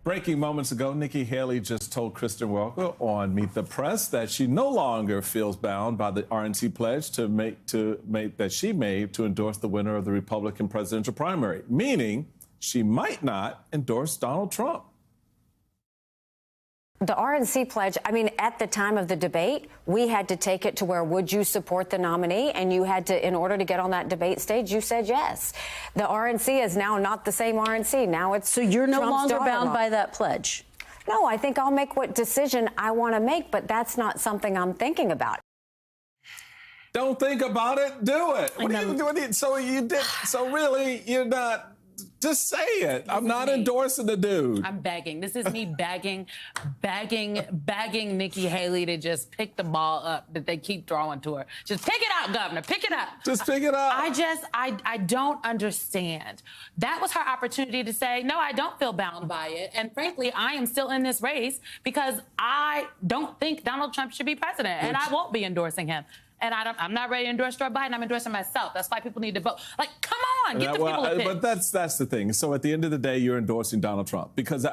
Breaking moments ago, Nikki Haley just told Kristen Welker on Meet the Press that she no longer feels bound by the RNC pledge that she made to endorse the winner of the Republican presidential primary, meaning she might not endorse Donald Trump. The RNC pledge, I mean, at the time of the debate, we had to take it to where would you support the nominee? And you had to, in order to get on that debate stage, you said yes. The RNC is now not the same RNC. Now it's So you're no Trump's longer bound daughter-in-law. by that pledge? No, I think I'll make what decision I want to make, but that's not something I'm thinking about. Don't think about it, do it. What are you doing? So you did. So really, you're not. Just say it. I'm not endorsing the dude. I'm begging. This is me begging Nikki Haley to just pick the ball up that they keep throwing to her. Just pick it up, Governor. Pick it up. Just pick it up. I don't understand. That was her opportunity to say, no, I don't feel bound by it. And frankly, I am still in this race because I don't think Donald Trump should be president, and I won't be endorsing him. And I'm not ready to endorse Joe Biden. I'm endorsing myself. That's why people need to vote. Like, come on, get the people to pick. But that's the thing. So at the end of the day, you're endorsing Donald Trump because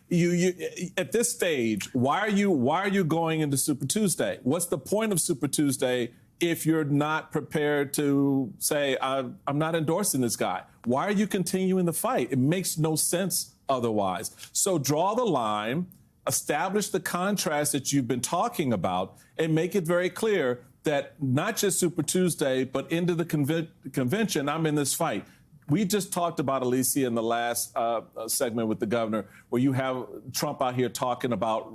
you at this stage, why are you going into Super Tuesday? What's the point of Super Tuesday if you're not prepared to say I'm not endorsing this guy? Why are you continuing the fight? It makes no sense otherwise. So draw the line, establish the contrast that you've been talking about, and make it very clear that not just Super Tuesday, but into the convention, I'm in this fight. We just talked about, Alicia, in the last segment with the governor, where you have Trump out here talking about,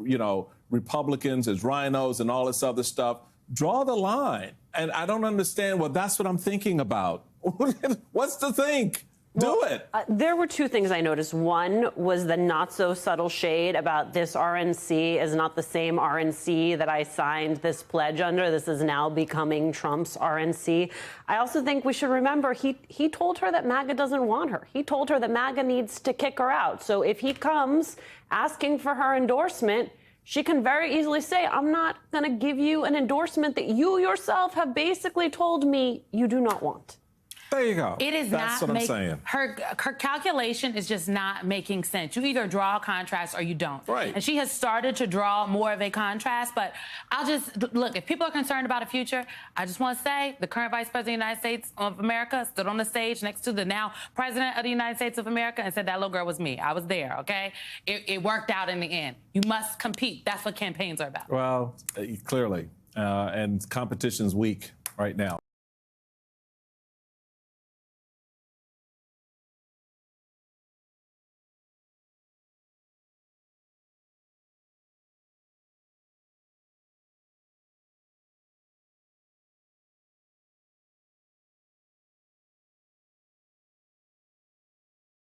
Republicans as rhinos and all this other stuff. Draw the line. And I don't understand. Well, that's what I'm thinking about. What's to think? Do it. There were two things I noticed. One was the not so subtle shade about this RNC is not the same RNC that I signed this pledge under. This is now becoming Trump's RNC. I also think we should remember he told her that MAGA doesn't want her. He told her that MAGA needs to kick her out. So if he comes asking for her endorsement, she can very easily say, I'm not going to give you an endorsement that you yourself have basically told me you do not want. There you go. It is That's not what I'm saying. Her calculation is just not making sense. You either draw a contrast or you don't. Right. And she has started to draw more of a contrast. But I'll just look, if people are concerned about a future, I just want to say the current Vice President of the United States of America stood on the stage next to the now President of the United States of America and said that little girl was me. I was there, okay? It worked out in the end. You must compete. That's what campaigns are about. Well, clearly. And competition's weak right now.